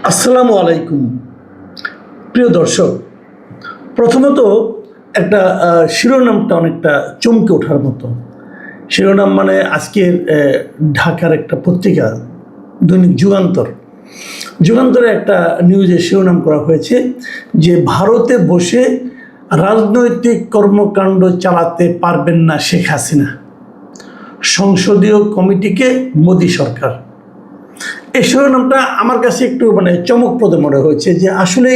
আসসালামু আলাইকুম প্রিয় দর্শক। প্রথমত একটা শিরোনামটা অনেকটা চমকে ওঠার মতো। শিরোনাম মানে আজকের ঢাকার একটা পত্রিকা দৈনিক যুগান্তর। যুগান্তরে একটা নিউজে শিরোনাম করা হয়েছে যে ভারতে বসে রাজনৈতিক কর্মকাণ্ড চালাতে পারবেন না শেখ হাসিনা, সংসদীয় কমিটিকে মোদি সরকার। এই শিরোনামটা আমার কাছে একটু চমকপ্রদ মনে হয়েছে যে আসলে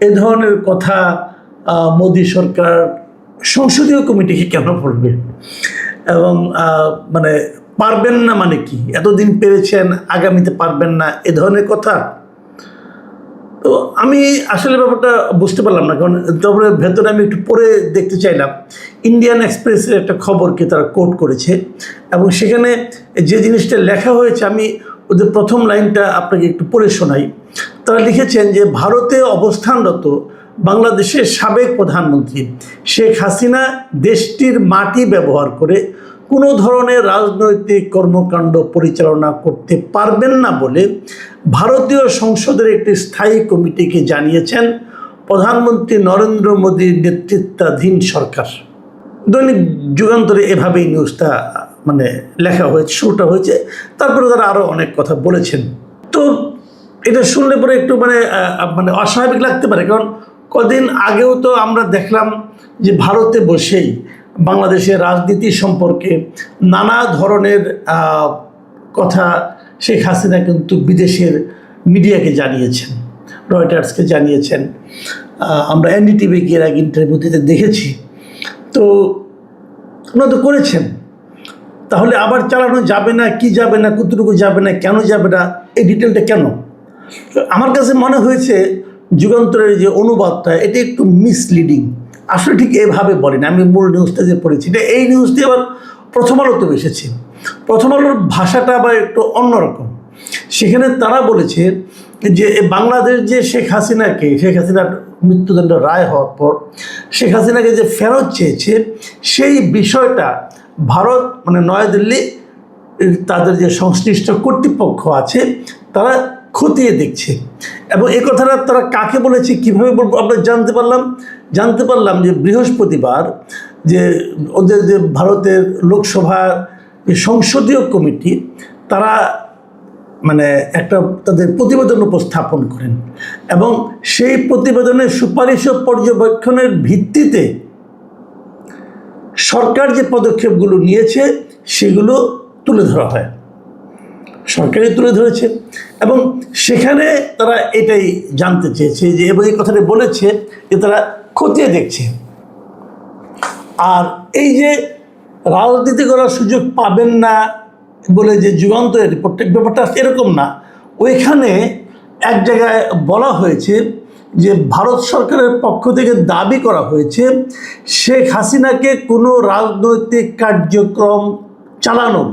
এ ধরনের কথা মোদি সরকার সংসদীয় কমিটিকে কেন বলবে, এবং পারবেন না মানে কি, এতদিন পেরেছেন আগামীতে পারবেন না, এ ধরনের কথা। তো আমি আসলে ব্যাপারটা বুঝতে পারলাম না, কারণ তারপরে ভেতরে আমি একটু পড়ে দেখতে চাইলাম। ইন্ডিয়ান এক্সপ্রেসের একটা খবরকে তারা কোট করেছে এবং সেখানে যে জিনিসটা লেখা হয়েছে আমি ওদের প্রথম লাইনটা আপনাকে একটু পড়ে শোনাই। তারা লিখেছেন যে ভারতে অবস্থানরত বাংলাদেশের সাবেক প্রধানমন্ত্রী শেখ হাসিনা দেশটির মাটি ব্যবহার করে কোনো ধরনের রাজনৈতিক কর্মকাণ্ড পরিচালনা করতে পারবেন না বলে ভারতীয় সংসদের একটি স্থায়ী কমিটিকে জানিয়েছেন প্রধানমন্ত্রী নরেন্দ্র মোদীর নেতৃত্বাধীন সরকার। দৈনিক যুগান্তরে এভাবেই নিউজটা লেখা হয়েছে, শুরুটা হয়েছে। তারপরে তারা আরও অনেক কথা বলেছেন। তো এটা শুনলে পরে একটু অস্বাভাবিক লাগতে পারে, কারণ কদিন আগেও তো আমরা দেখলাম যে ভারতে বসেই বাংলাদেশের রাজনীতি সম্পর্কে নানা ধরনের কথা শেখ হাসিনা কিন্তু বিদেশের মিডিয়াকে জানিয়েছেন, রয়টার্সকে জানিয়েছেন। আমরা এনডিটিভিকে এর আগে ইন্টারভিউ দিতে দেখেছি। তো ওনারা তো করেছেন, তাহলে আবার চালানো যাবে না, কি যাবে না, কতটুকু যাবে না, কেন যাবে না, এই ডিটেলটা কেন? আমার কাছে মনে হয়েছে যুগান্তরের যে অনুবাদটা এটা একটু মিসলিডিং। আসলে ঠিক এভাবে বলেন, আমি মূল নিউজটা যে পড়েছি এটা এই নিউজটি আবার প্রথম আলোতেও এসেছে। প্রথম আলোর ভাষাটা আবার একটু অন্যরকম। সেখানে তারা বলেছে যে বাংলাদেশ যে শেখ হাসিনার মৃত্যুদণ্ড রায় হওয়ার পর শেখ হাসিনাকে যে ফেরত চেয়েছে সেই বিষয়টা ভারত নয়াদিল্লি তাদের যে সংশ্লিষ্ট কর্তৃপক্ষ আছে তারা খতিয়ে দেখছে। এবং এই কথাটা তারা কাকে বলেছে, কীভাবে বলবো, আমরা জানতে পারলাম যে বৃহস্পতিবার যে ওদের যে ভারতের লোকসভার যে সংসদীয় কমিটি তারা একটা তাদের প্রতিবেদন উপস্থাপন করেন এবং সেই প্রতিবেদনের সুপারিশ ও পর্যবেক্ষণের ভিত্তিতে সরকার যে পদক্ষেপগুলো নিয়েছে সেগুলো তুলে ধরা হয়। সরকারই তুলে ধরেছে এবং সেখানে তারা এটাই জানতে চেয়েছে যে, এবং এই কথাটা বলেছে যে তারা খতিয়ে দেখছে। আর এই যে রাজনীতি করার সুযোগ পাবেন না বলে যে যুগান্তরের রিপোর্টটা, ব্যাপারটা এরকম না। ওইখানে এক জায়গায় বলা হয়েছে যে ভারত সরকারের পক্ষ থেকে দাবি করা হয়েছে শেখ হাসিনাকে কোনো রাজনৈতিক কার্যক্রম চালানোর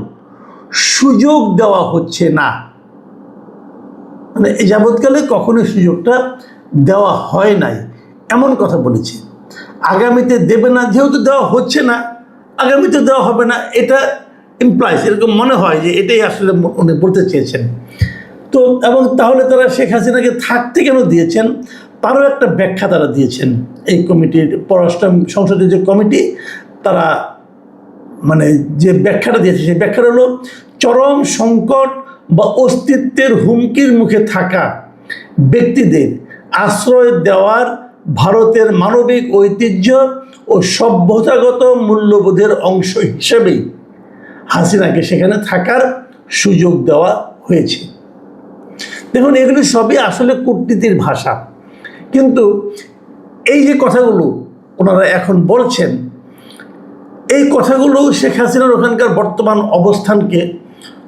সুযোগ দেওয়া হচ্ছে না। এই যাবৎকালে কখনোই সুযোগটা দেওয়া হয় নাই, এমন কথা বলেছে। আগামীতে দেবে না, যেহেতু দেওয়া হচ্ছে না আগামীতে দেওয়া হবে না, এটা ইমপ্লাইজ, এরকম মনে হয় যে এটাই আসলে উনি বলতে চেয়েছেন। তো এবং তাহলে তারা শেখ হাসিনাকে থাকতে কেন দিয়েছেন তারও একটা ব্যাখ্যা তারা দিয়েছেন। এই কমিটির পররাষ্ট্র সংসদীয় যে কমিটি তারা যে ব্যাখ্যাটা দিয়েছে সেই ব্যাখ্যাটা হলো চরম সংকট বা অস্তিত্বের হুমকির মুখে থাকা ব্যক্তিদের আশ্রয় দেওয়ার ভারতের মানবিক ঐতিহ্য ও সভ্যতাগত মূল্যবোধের অংশ হিসেবেই হাসিনাকে সেখানে থাকার সুযোগ দেওয়া হয়েছে। দেখুন, এগুলি সবই আসলে কূটনীতির ভাষা, কিন্তু এই যে কথাগুলো ওনারা এখন বলছেন এই কথাগুলো শেখ হাসিনার ওখানকার বর্তমান অবস্থানকে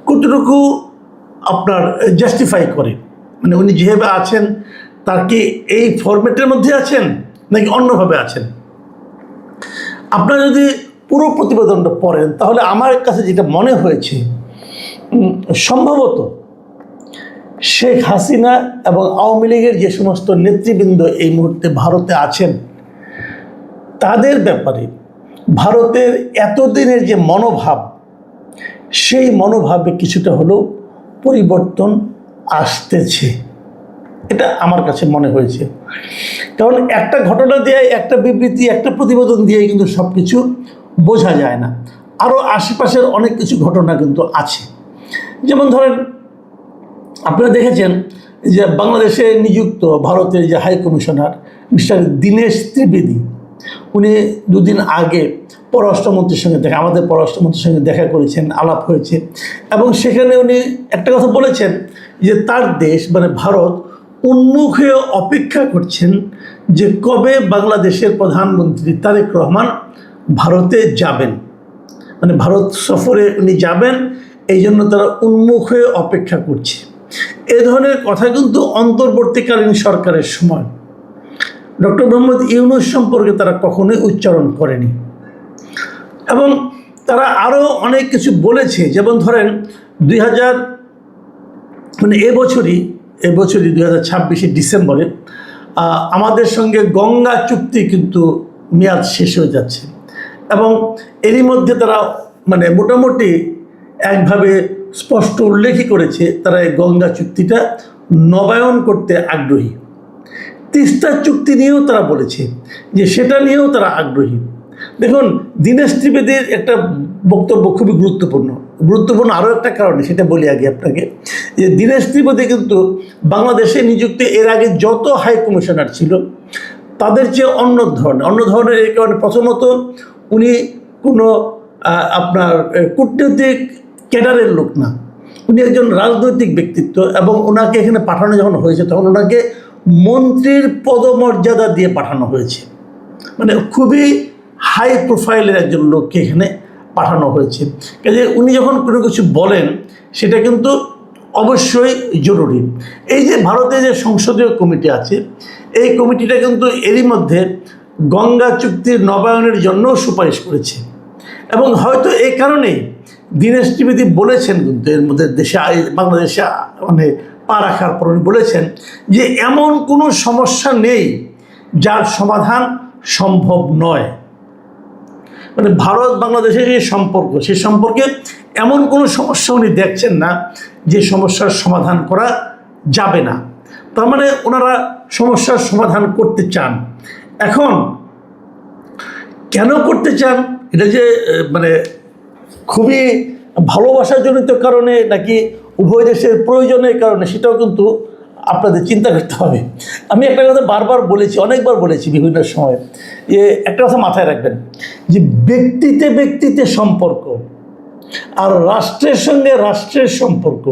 কতটুকু আপনার জাস্টিফাই করে, উনি যেভাবে আছেন তার কি এই ফরম্যাটের মধ্যে আছেন নাকি অন্যভাবে আছেন। আপনারা যদি পুরো প্রতিবেদনটা পড়েন তাহলে আমার কাছে যেটা মনে হয়েছে সম্ভবত শেখ হাসিনা এবং আওয়ামী লীগের যে সমস্ত নেতৃবৃন্দ এই মুহূর্তে ভারতে আছেন তাদের ব্যাপারে ভারতের এতদিনের যে মনোভাব সেই মনোভাবে কিছুটা হলেও পরিবর্তন আসতেছে। এটা আমার কাছে মনে হয়েছে। কারণ একটা ঘটনা দিয়ে, একটা বিবৃতি, একটা প্রতিবেদন দিয়ে কিন্তু সব কিছু বোঝা যায় না। আরও আশেপাশের অনেক কিছু ঘটনা কিন্তু আছে। যেমন ধরেন, আপনারা দেখেছেন যে বাংলাদেশে নিযুক্ত ভারতের যে high commissioner mister Dinesh Trivedi, উনি দুদিন আগে পররাষ্ট্রমন্ত্রীর সঙ্গে আমাদের পররাষ্ট্রমন্ত্রীর সঙ্গে দেখা করেছেন, আলাপ হয়েছে, এবং সেখানে উনি একটা কথা বলেছেন যে তার দেশ মানে ভারত উন্মুখ হয়ে অপেক্ষা করছেন যে কবে বাংলাদেশের প্রধানমন্ত্রী তারেক রহমান ভারতে যাবেন, মানে ভারত সফরে উনি যাবেন, এই জন্য তারা উন্মুখ হয়ে অপেক্ষা করছে। এ ধরনের কথা কিন্তু অন্তর্বর্তীকালীন সরকারের সময় ডক্টর মোহাম্মদ ইউনূস সম্পর্কে তারা কখনোই উচ্চারণ করেনি। এবং তারা আরও অনেক কিছু বলেছে। যেমন ধরেন এবছরই 2026 ডিসেম্বরে আমাদের সঙ্গে গঙ্গা চুক্তি কিন্তু মেয়াদ শেষ হয়ে যাচ্ছে, এবং এরই মধ্যে তারা মানে মোটামুটি একভাবে স্পষ্ট উল্লেখই করেছে তারা এই গঙ্গা চুক্তিটা নবায়ন করতে আগ্রহী। তিস্তা চুক্তি নিয়েও তারা বলেছে যে সেটা নিয়েও তারা আগ্রহী। দেখুন, দীনেশ ত্রিবেদীর একটা বক্তব্য খুবই গুরুত্বপূর্ণ আরও একটা কারণে, সেটা বলি আগে আপনাকে, যে দীনেশ ত্রিবেদী কিন্তু বাংলাদেশে নিযুক্ত এর আগে যত হাই কমিশনার ছিল তাদের চেয়ে অন্য ধরনের। এই কারণে প্রথমত উনি কোনো আপনার কূটনৈতিক ক্যাডারের লোক না, উনি একজন রাজনৈতিক ব্যক্তিত্ব, এবং ওনাকে এখানে পাঠানো যখন হয়েছে তখন ওনাকে মন্ত্রীর পদমর্যাদা দিয়ে পাঠানো হয়েছে। মানে খুবই হাই প্রোফাইলের একজন লোককে এখানে পাঠানো হয়েছে। কাজে উনি যখন কোনো কিছু বলেন সেটা কিন্তু অবশ্যই জরুরি। এই যে ভারতে যে সংসদীয় কমিটি আছে, এই কমিটিটা কিন্তু এরই মধ্যে গঙ্গা চুক্তির নবায়নের জন্য সুপারিশ করেছে, এবং হয়তো এই কারণেই দীনেশ ত্রিবেদী বলেছেন কিন্তু এর মধ্যে বাংলাদেশে মানে পা রাখার পর উনি বলেছেন যে এমন কোনো সমস্যা নেই যার সমাধান সম্ভব নয়। মানে ভারত বাংলাদেশের যে সম্পর্ক, সে সম্পর্কে এমন কোনো সমস্যা উনি দেখছেন না যে সমস্যার সমাধান করা যাবে না। তার মানে ওনারা সমস্যার সমাধান করতে চান। এখন কেন করতে চান, এটা যে মানে খুবই ভালোবাসাজনিত কারণে নাকি উভয় দেশের প্রয়োজনের কারণে, সেটাও কিন্তু আপনাদের চিন্তা করতে হবে। আমি একটা কথা বারবার বলেছি, অনেকবার বলেছি বিভিন্ন সময়, যে একটা কথা মাথায় রাখবেন যে ব্যক্তিতে সম্পর্ক আর রাষ্ট্রের সঙ্গে রাষ্ট্রের সম্পর্ক,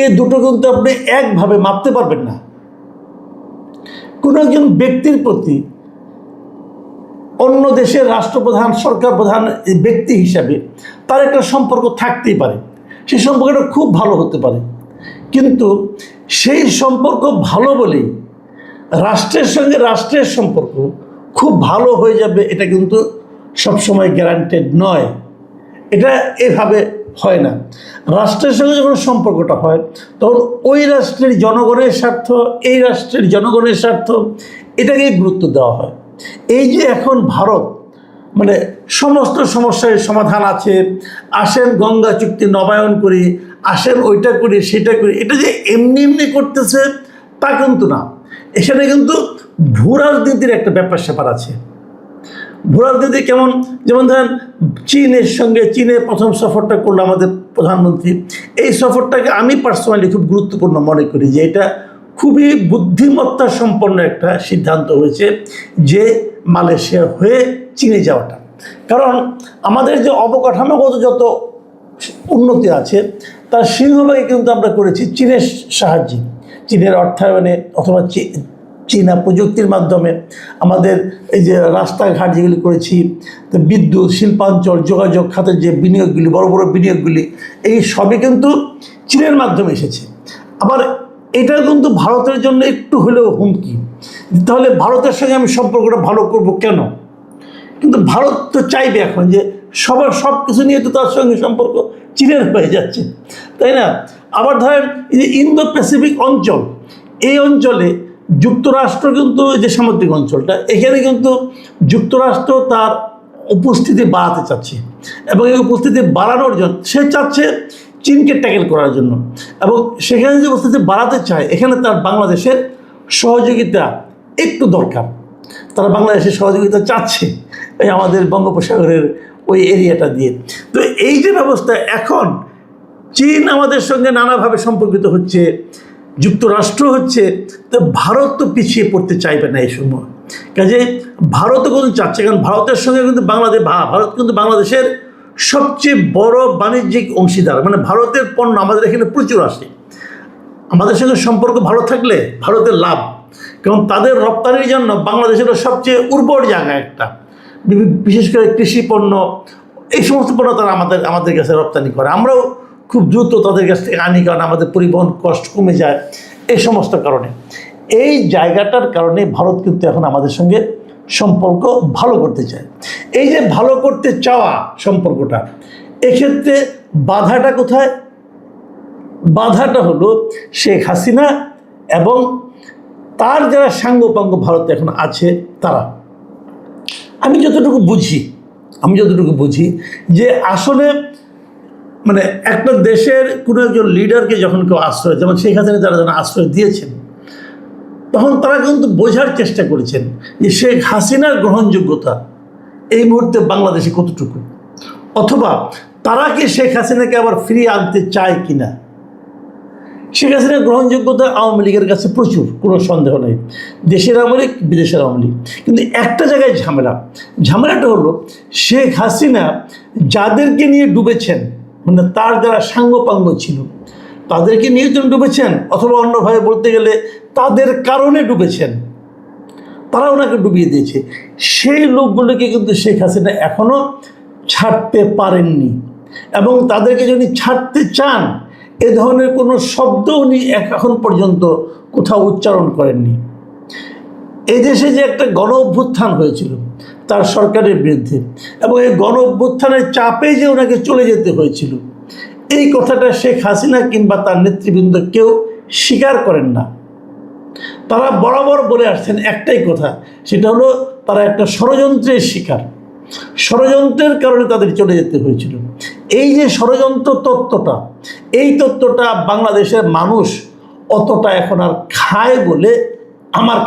এ দুটো কিন্তু আপনি একভাবে মাপতে পারবেন না। কোনো একজন ব্যক্তির প্রতি অন্য দেশের রাষ্ট্রপ্রধান, সরকার প্রধান ব্যক্তি হিসাবে তার একটা সম্পর্ক থাকতেই পারে, সেই সম্পর্কটা খুব ভালো হতে পারে, কিন্তু সেই সম্পর্ক ভালো বলেই রাষ্ট্রের সঙ্গে রাষ্ট্রের সম্পর্ক খুব ভালো হয়ে যাবে এটা কিন্তু সবসময় গ্যারান্টেড নয়। এটা এভাবে হয় না। রাষ্ট্রের সঙ্গে যখন সম্পর্কটা হয় তখন ওই রাষ্ট্রের জনগণের স্বার্থ, এই রাষ্ট্রের জনগণের স্বার্থ, এটাকেই গুরুত্ব দেওয়া হয়। এই যে এখন ভারত মানে সমস্ত সমস্যার সমাধান আছে, আসেন গঙ্গা চুক্তি নবায়ন করি, আসেন ওইটা করি সেটা করি, এটা যে এমনি করতেছে তা কিন্তু না। এখানে কিন্তু ভূ রাজনীতির একটা ব্যাপার স্যাপার আছে। ভূ রাজনীতি কেমন? যেমন ধরেন চীনের প্রথম সফরটা করলো আমাদের প্রধানমন্ত্রী। এই সফরটাকে আমি পার্সোনালি খুব গুরুত্বপূর্ণ মনে করি, যে এটা খুবই বুদ্ধিমত্তা সম্পন্ন একটা সিদ্ধান্ত হয়েছে যে মালয়েশিয়া হয়ে চীনে যাওয়াটা। কারণ আমাদের যে অবকাঠামোগত যত উন্নতি আছে তার সিংহভাগই কিন্তু আমরা করেছি চীনের সাহায্যে, চীনের অর্থায়নে অথবা চীনা প্রযুক্তির মাধ্যমে। আমাদের এই যে রাস্তাঘাট যেগুলি করেছি, বিদ্যুৎ, শিল্পাঞ্চল, যোগাযোগ খাতের যে বিনিয়োগগুলি, বড় বড় বিনিয়োগগুলি, এই সবই কিন্তু চীনের মাধ্যমে এসেছে। আবার এটা কিন্তু ভারতের জন্য একটু হলেও হুমকি। তাহলে ভারতের সঙ্গে আমি সম্পর্কটা ভালো করব কেন? কিন্তু ভারত তো চাইবে এখন যে সব কিছু নিয়ে তো তার সঙ্গে সম্পর্ক চীনের হয়ে যাচ্ছে, তাই না? আবার ধরেন এই যে ইন্দো প্যাসিফিক অঞ্চল, এই অঞ্চলে যুক্তরাষ্ট্র কিন্তু যে সামুদ্রিক অঞ্চলটা, এখানে কিন্তু যুক্তরাষ্ট্র তার উপস্থিতি বাড়াতে চাচ্ছে, এবং এই উপস্থিতি বাড়ানোর জন্য সে চাচ্ছে চীনকে ট্যাকেল করার জন্য, এবং সেখানে যে উপস্থিতি বাড়াতে চায়, এখানে তার বাংলাদেশের সহযোগিতা একটু দরকার। তারা বাংলাদেশের সহযোগিতা চাচ্ছে এই আমাদের বঙ্গোপসাগরের ওই এরিয়াটা দিয়ে। তো এই যে ব্যবস্থা, এখন চীন আমাদের সঙ্গে নানাভাবে সম্পর্কিত হচ্ছে, যুক্তরাষ্ট্র হচ্ছে, তো ভারত তো পিছিয়ে পড়তে চাইবে না এই সময়। কাজে ভারতও কিন্তু চাচ্ছে, কারণ ভারতের সঙ্গে কিন্তু ভারত কিন্তু বাংলাদেশের সবচেয়ে বড় বাণিজ্যিক অংশীদার। মানে ভারতের পণ্য আমাদের এখানে প্রচুর আসে, আমাদের সঙ্গে সম্পর্ক ভালো থাকলে ভারতের লাভ, কারণ তাদের রপ্তানির জন্য বাংলাদেশের সবচেয়ে উর্বর জায়গা একটা, বিশেষ করে কৃষি পণ্য, এই সমস্ত পণ্য তারা আমাদের কাছে রপ্তানি করে। আমরাও খুব দ্রুত তাদের কাছ থেকে আনি, কারণ আমাদের পরিবহন কষ্ট কমে যায় এই সমস্ত কারণে। এই জায়গাটার কারণে ভারত কিন্তু এখন আমাদের সঙ্গে সম্পর্ক ভালো করতে চায়। এই যে ভালো করতে চাওয়া সম্পর্কটা, এক্ষেত্রে বাধাটা কোথায়? বাধাটা হলো শেখ হাসিনা এবং তার যারা সাঙ্গপাঙ্গ ভারতে এখন আছে তারা। আমি যতটুকু বুঝি যে আসলে মানে একটা দেশের কোনো একজন লিডারকে যখন কেউ আশ্রয়, যেমন শেখ হাসিনা যারা যেন আশ্রয় দিয়েছেন, তখন তারা কিন্তু বোঝার চেষ্টা করেছেন যে শেখ হাসিনার গ্রহণযোগ্যতা এই মুহূর্তে বাংলাদেশে কতটুকু, অথবা তারা কি শেখ হাসিনাকে আবার ফিরিয়ে আনতে চায় কিনা। শেখ হাসিনার গ্রহণযোগ্যতা আওয়ামী লীগের কাছে প্রচুর, কোনো সন্দেহ নেই, দেশের আওয়ামী লীগ, বিদেশের আওয়ামী লীগ। কিন্তু একটা জায়গায় ঝামেলাটা হলো শেখ হাসিনা যাদেরকে নিয়ে ডুবেছেন, মানে তার যারা সাঙ্গপাঙ্গ ছিল তাদেরকে নিয়ে তিনি ডুবেছেন, অথবা অন্যভাবে বলতে গেলে তাদের কারণে ডুবেছেন, তারা ওনাকে ডুবিয়ে দিয়েছে। সেই লোকগুলোকে কিন্তু শেখ হাসিনা এখনও ছাড়তে পারেননি, এবং তাদেরকে যদি ছাড়তে চান এ ধরনের কোনো শব্দ উনি এখন পর্যন্ত কোথাও উচ্চারণ করেননি। এই দেশে যে একটা গণ অভ্যুত্থান হয়েছিল তার সরকারের বিরুদ্ধে, এবং এই গণ অভ্যুত্থানের চাপে যে ওনাকে চলে যেতে হয়েছিল, এই কথাটা শেখ হাসিনা কিংবা তার নেতৃবৃন্দ কেউ স্বীকার করেন না। তারা বরাবর বলে আসছেন একটাই কথা, সেটা হলো তারা একটা ষড়যন্ত্রের শিকার, ষড়যন্ত্রের কারণে তাদের চলে যেতে হয়েছিল। এই যে ষড়যন্ত্র তত্ত্বটা, এই তত্ত্বটা বাংলাদেশের মানুষ অতটা এখন আর খায় বলে আমার কাছে